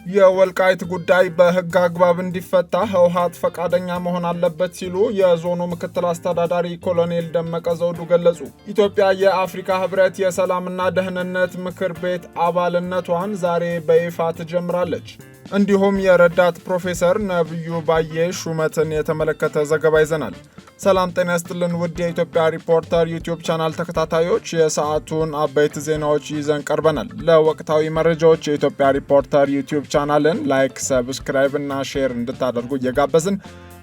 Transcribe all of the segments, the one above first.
የወልቃይት ጉዳይ በህግ አግባብ እንዲፈታ ህወሓት ፈቃደኛ መሆን አለበት ሲሉ የዞኑ ምክትል አስተዳዳሪ ኮሎኔል ደመቀ ዘውዱ ገለጹ። ኢትዮጵያ የአፍሪካ ህብረት የሰላምና ደህንነት ምክር ቤት አባልነቷን ዛሬ በይፋ ትጀምራለች። እንዲሁም የረዳት ፕሮፌሰር ነብዩ ባዬ ሹመትን የተመለከተ ዘገባ ይዘናል። ሰላም ጤና ይስጥልን ውድ የኢትዮጵያ ሪፖርተር ዩቲዩብ ቻናል ተከታታዮች የሰዓቱን አበይት ዜናዎች ይዘን ቀርበናል። ለወቅታዊ መረጃዎች የኢትዮጵያ ሪፖርተር ዩቲዩብ ቻናልን ላይክ፣ ሰብስክራይብ እና ሼር እንድታደርጉ እየጋበዝን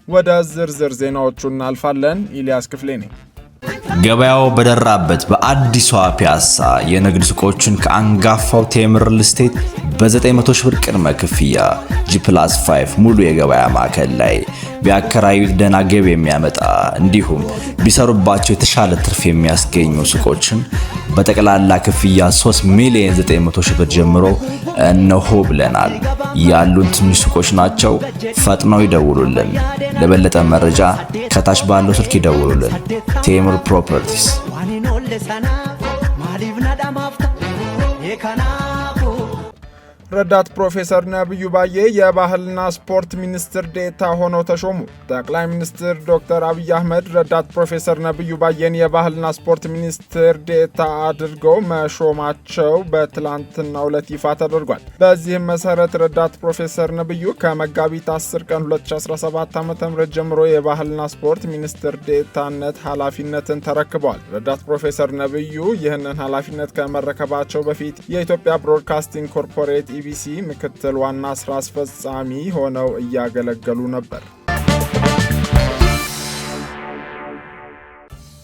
ወደ ዝርዝር ዜናዎቹ እናልፋለን። ኢሊያስ ክፍሌ ነኝ። ገበያው በደራበት በአዲሷ ፒያሳ የንግድ ሱቆችን ከአንጋፋው ቴምር ሪል ስቴት በ900 ሺህ ብር ቅድመ ክፍያ G+5 ሙሉ የገበያ ማዕከል ላይ ቢያከራዩት ደህና ገቢ የሚያመጣ እንዲሁም ቢሰሩባቸው የተሻለ ትርፍ የሚያስገኙ ሱቆችን በጠቅላላ ክፍያ 3,900,000 ብር ጀምሮ እነሆ ብለናል። ያሉን ትንሽ ሱቆች ናቸው። ፈጥነው ይደውሉልን። ለበለጠ መረጃ ከታች ባለው ስልክ ይደውሉልን። ቴምር ፕሮፐርቲስ። ረዳት ፕሮፌሰር ነብዩ ባዬ የባህልና ስፖርት ሚኒስትር ዴኤታ ሆነው ተሾሙ። ጠቅላይ ሚኒስትር ዶክተር አብይ አህመድ ረዳት ፕሮፌሰር ነብዩ ባዬን የባህልና ስፖርት ሚኒስትር ዴኤታ አድርገው መሾማቸው በትላንትናው ዕለት ይፋ ተደርጓል። በዚህም መሰረት ረዳት ፕሮፌሰር ነብዩ ከመጋቢት 10 ቀን 2017 ዓ.ም ጀምሮ የባህልና ስፖርት ሚኒስትር ዴኤታነት ኃላፊነትን ተረክበዋል። ረዳት ፕሮፌሰር ነብዩ ይህንን ኃላፊነት ከመረከባቸው በፊት የኢትዮጵያ ብሮድካስቲንግ ኮርፖሬት ኢቢሲ ምክትል ዋና ስራ አስፈጻሚ ሆነው እያገለገሉ ነበር።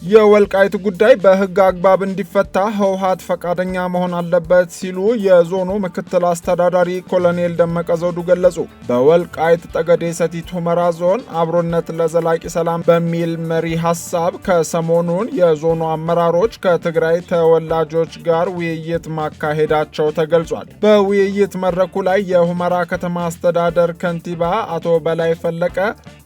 የወልቃይት ጉዳይ በህግ አግባብ እንዲፈታ ህወሓት ፈቃደኛ መሆን አለበት ሲሉ የዞኑ ምክትል አስተዳዳሪ ኮሎኔል ደመቀ ዘውዱ ገለጹ። በወልቃይት ጠገዴ ሰቲት ሁመራ ዞን አብሮነት ለዘላቂ ሰላም በሚል መሪ ሐሳብ ከሰሞኑን የዞኑ አመራሮች ከትግራይ ተወላጆች ጋር ውይይት ማካሄዳቸው ተገልጿል። በውይይት መድረኩ ላይ የሁመራ ከተማ አስተዳደር ከንቲባ አቶ በላይ ፈለቀ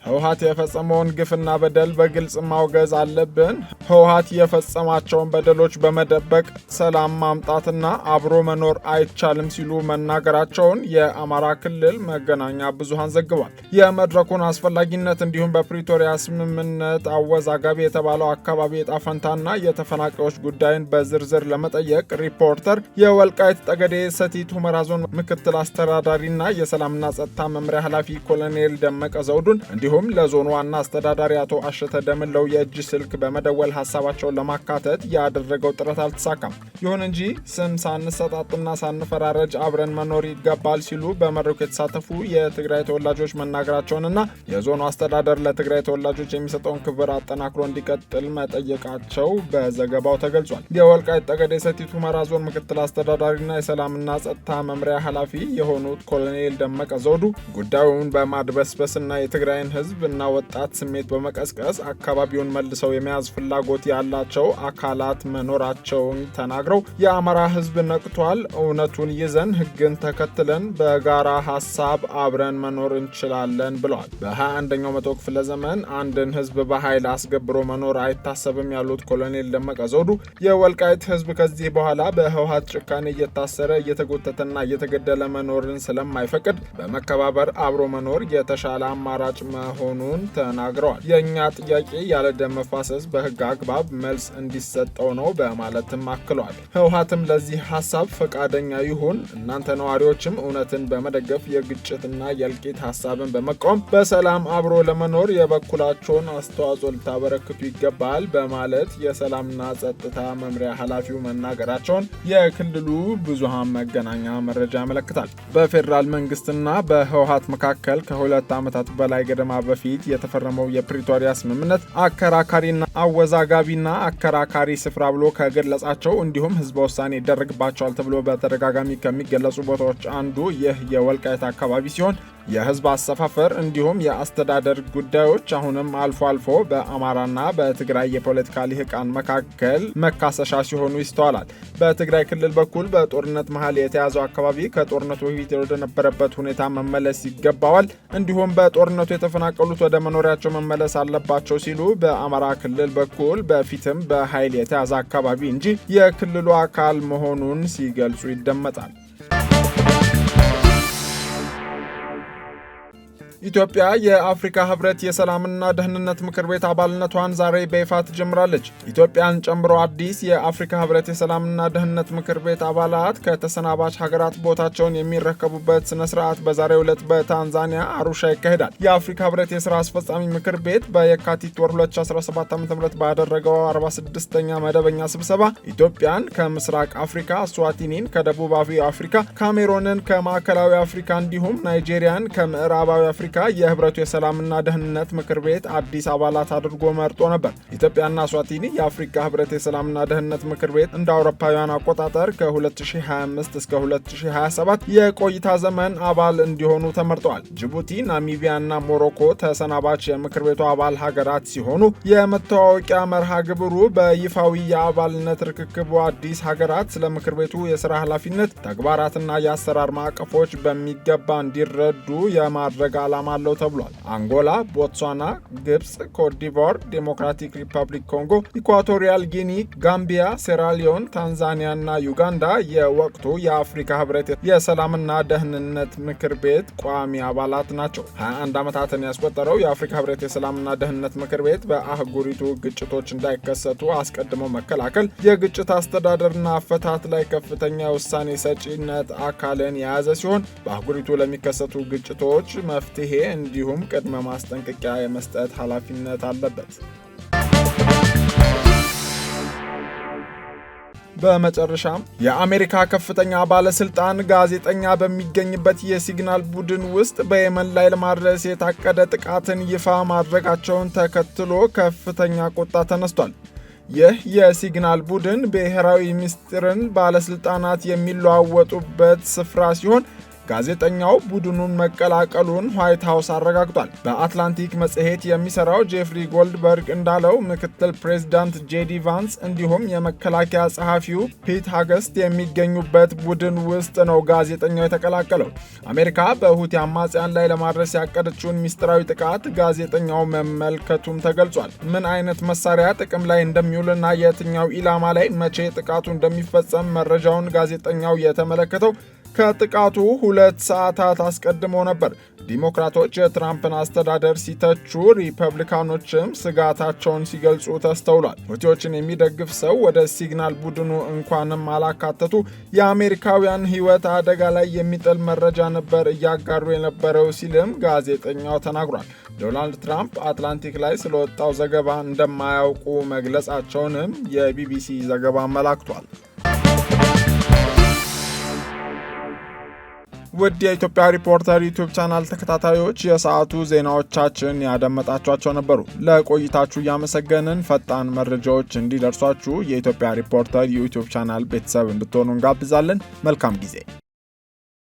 ህወሓት የፈጸመውን ግፍና በደል በግልጽ ማውገዝ አለብን፣ ህወሓት የፈጸማቸውን በደሎች በመደበቅ ሰላም ማምጣትና አብሮ መኖር አይቻልም ሲሉ መናገራቸውን የአማራ ክልል መገናኛ ብዙሃን ዘግቧል። የመድረኩን አስፈላጊነት እንዲሁም በፕሪቶሪያ ስምምነት አወዛጋቢ የተባለው አካባቢ ዕጣ ፈንታና የተፈናቃዮች ጉዳይን በዝርዝር ለመጠየቅ ሪፖርተር የወልቃይት ጠገዴ ሰቲት ሁመራ ዞን ምክትል አስተዳዳሪና የሰላምና ጸጥታ መምሪያ ኃላፊ ኮሎኔል ደመቀ ዘውዱን እንዲሁም ለዞኑ ዋና አስተዳዳሪ አቶ አሸተ ደምለው የእጅ ስልክ በመደወል ሀሳባቸውን ለማካተት ያደረገው ጥረት አልተሳካም። ይሁን እንጂ ስም ሳንሰጣጥና ሳንፈራረጅ አብረን መኖር ይገባል ሲሉ በመድረኩ የተሳተፉ የትግራይ ተወላጆች መናገራቸውንና የዞኑ አስተዳደር ለትግራይ ተወላጆች የሚሰጠውን ክብር አጠናክሮ እንዲቀጥል መጠየቃቸው በዘገባው ተገልጿል። የወልቃይት ጠገዴ ሰቲት ሁመራ ዞን ምክትል አስተዳዳሪና የሰላምና ጸጥታ መምሪያ ኃላፊ የሆኑት ኮሎኔል ደመቀ ዘውዱ ጉዳዩን በማድበስበስና የትግራይን ህዝብ እና ወጣት ስሜት በመቀስቀስ አካባቢውን መልሰው የመያዝ ፍላጎት ያላቸው አካላት መኖራቸውን ተናግረው የአማራ ህዝብ ነቅቷል፣ እውነቱን ይዘን ህግን ተከትለን በጋራ ሀሳብ አብረን መኖር እንችላለን ብለዋል። በ21ኛው መቶ ክፍለ ዘመን አንድን ህዝብ በኃይል አስገብሮ መኖር አይታሰብም ያሉት ኮሎኔል ደመቀ ዘውዱ የወልቃይት ህዝብ ከዚህ በኋላ በህወሓት ጭካኔ እየታሰረ እየተጎተተና እየተገደለ መኖርን ስለማይፈቅድ በመከባበር አብሮ መኖር የተሻለ አማራጭ መሆኑን ተናግረዋል። የእኛ ጥያቄ ያለ ደም መፋሰስ በህግ አግባብ መልስ እንዲሰጠው ነው በማለትም አክለዋል። ህወሓትም ለዚህ ሀሳብ ፈቃደኛ ይሁን፣ እናንተ ነዋሪዎችም እውነትን በመደገፍ የግጭትና የእልቂት ሀሳብን በመቃወም በሰላም አብሮ ለመኖር የበኩላቸውን አስተዋጽኦ ልታበረክቱ ይገባል በማለት የሰላምና ጸጥታ መምሪያ ኃላፊው መናገራቸውን የክልሉ ብዙሃን መገናኛ መረጃ ያመለክታል። በፌዴራል መንግስትና በህወሓት መካከል ከ2 ዓመታት በላይ ገደማ በፊት የተፈረመው የፕሪቶሪያ ስምምነት አከራካሪና አወዛጋቢና አከራካሪ ስፍራ ብሎ ከገለጻቸው እንዲሁም ህዝበ ውሳኔ ይደረግባቸዋል ተብሎ በተደጋጋሚ ከሚገለጹ ቦታዎች አንዱ ይህ የወልቃይት አካባቢ ሲሆን የህዝብ አሰፋፈር እንዲሁም የአስተዳደር ጉዳዮች አሁንም አልፎ አልፎ በአማራና በትግራይ የፖለቲካ ልሂቃን መካከል መካሰሻ ሲሆኑ ይስተዋላል። በትግራይ ክልል በኩል በጦርነት መሃል የተያዘው አካባቢ ከጦርነቱ በፊት ወደ ነበረበት ሁኔታ መመለስ ይገባዋል፣ እንዲሁም በጦርነቱ የተፈናቀሉት ወደ መኖሪያቸው መመለስ አለባቸው ሲሉ በአማራ ክልል በኩል በፊትም በኃይል የተያዘ አካባቢ እንጂ የክልሉ አካል መሆኑን ሲገልጹ ይደመጣል። ኢትዮጵያ የአፍሪካ ህብረት የሰላምና ደህንነት ምክር ቤት አባልነቷን ዛሬ በይፋ ትጀምራለች። ኢትዮጵያን ጨምሮ አዲስ የአፍሪካ ህብረት የሰላምና ደህንነት ምክር ቤት አባላት ከተሰናባች ሀገራት ቦታቸውን የሚረከቡበት ስነ ስርዓት በዛሬው ዕለት በታንዛኒያ አሩሻ ይካሄዳል። የአፍሪካ ህብረት የስራ አስፈጻሚ ምክር ቤት በየካቲት ወር 2017 ዓ.ም ባደረገው 46ኛ መደበኛ ስብሰባ ኢትዮጵያን ከምስራቅ አፍሪካ፣ ስዋቲኒን ከደቡባዊ አፍሪካ፣ ካሜሮንን ከማዕከላዊ አፍሪካ እንዲሁም ናይጄሪያን ከምዕራባዊ አፍሪካ የህብረቱ የሰላምና ደህንነት ምክር ቤት አዲስ አባላት አድርጎ መርጦ ነበር። ኢትዮጵያና ስዋቲኒ የአፍሪካ ህብረት የሰላምና ደህንነት ምክር ቤት እንደ አውሮፓውያን አቆጣጠር ከ2025 እስከ 2027 የቆይታ ዘመን አባል እንዲሆኑ ተመርጠዋል። ጅቡቲ፣ ናሚቢያና ሞሮኮ ተሰናባች የምክር ቤቱ አባል ሀገራት ሲሆኑ የመተዋወቂያ መርሃ ግብሩ በይፋዊ የአባልነት ርክክቡ አዲስ ሀገራት ስለ ምክር ቤቱ የስራ ኃላፊነት ተግባራትና የአሰራር ማዕቀፎች በሚገባ እንዲረዱ የማድረግ ዓላማ አለው ተብሏል። አንጎላ፣ ቦትስዋና፣ ግብጽ፣ ኮትዲቯር፣ ዴሞክራቲክ ሪፐብሊክ ኮንጎ፣ ኢኳቶሪያል ጊኒ፣ ጋምቢያ፣ ሴራሊዮን፣ ታንዛኒያ እና ዩጋንዳ የወቅቱ የአፍሪካ ህብረት የሰላምና ደህንነት ምክር ቤት ቋሚ አባላት ናቸው። 21 ዓመታትን ያስቆጠረው የአፍሪካ ህብረት የሰላምና ደህንነት ምክር ቤት በአህጉሪቱ ግጭቶች እንዳይከሰቱ አስቀድሞ መከላከል፣ የግጭት አስተዳደርና አፈታት ላይ ከፍተኛ የውሳኔ ሰጪነት አካልን የያዘ ሲሆን በአህጉሪቱ ለሚከሰቱ ግጭቶች መፍትሄ እንዲሁም ቅድመ ማስጠንቀቂያ የመስጠት ኃላፊነት አለበት። በመጨረሻም የአሜሪካ ከፍተኛ ባለስልጣን ጋዜጠኛ በሚገኝበት የሲግናል ቡድን ውስጥ በየመን ላይ ለማድረስ የታቀደ ጥቃትን ይፋ ማድረጋቸውን ተከትሎ ከፍተኛ ቁጣ ተነስቷል። ይህ የሲግናል ቡድን ብሔራዊ ምስጢርን ባለስልጣናት የሚለዋወጡበት ስፍራ ሲሆን ጋዜጠኛው ቡድኑን መቀላቀሉን ዋይት ሃውስ አረጋግጧል። በአትላንቲክ መጽሔት የሚሰራው ጄፍሪ ጎልድበርግ እንዳለው ምክትል ፕሬዝዳንት ጄዲ ቫንስ እንዲሁም የመከላከያ ጸሐፊው ፒት ሀገስት የሚገኙበት ቡድን ውስጥ ነው ጋዜጠኛው የተቀላቀለው። አሜሪካ በሁቲ አማጽያን ላይ ለማድረስ ያቀደችውን ምስጢራዊ ጥቃት ጋዜጠኛው መመልከቱም ተገልጿል። ምን አይነት መሳሪያ ጥቅም ላይ እንደሚውልና የትኛው ኢላማ ላይ መቼ ጥቃቱ እንደሚፈጸም መረጃውን ጋዜጠኛው የተመለከተው ከጥቃቱ 2 ሰዓታት አስቀድሞ ነበር። ዲሞክራቶች የትራምፕን አስተዳደር ሲተቹ፣ ሪፐብሊካኖችም ስጋታቸውን ሲገልጹ ተስተውሏል። ሁቲዎችን የሚደግፍ ሰው ወደ ሲግናል ቡድኑ እንኳንም አላካተቱ የአሜሪካውያን ሕይወት አደጋ ላይ የሚጥል መረጃ ነበር እያጋሩ የነበረው ሲልም ጋዜጠኛው ተናግሯል። ዶናልድ ትራምፕ አትላንቲክ ላይ ስለወጣው ዘገባ እንደማያውቁ መግለጻቸውንም የቢቢሲ ዘገባ አመላክቷል። ውድ የኢትዮጵያ ሪፖርተር ዩቲዩብ ቻናል ተከታታዮች የሰዓቱ ዜናዎቻችን ያደመጣችኋቸው ነበሩ። ለቆይታችሁ እያመሰገንን ፈጣን መረጃዎች እንዲደርሷችሁ የኢትዮጵያ ሪፖርተር ዩቲዩብ ቻናል ቤተሰብ እንድትሆኑ እንጋብዛለን። መልካም ጊዜ።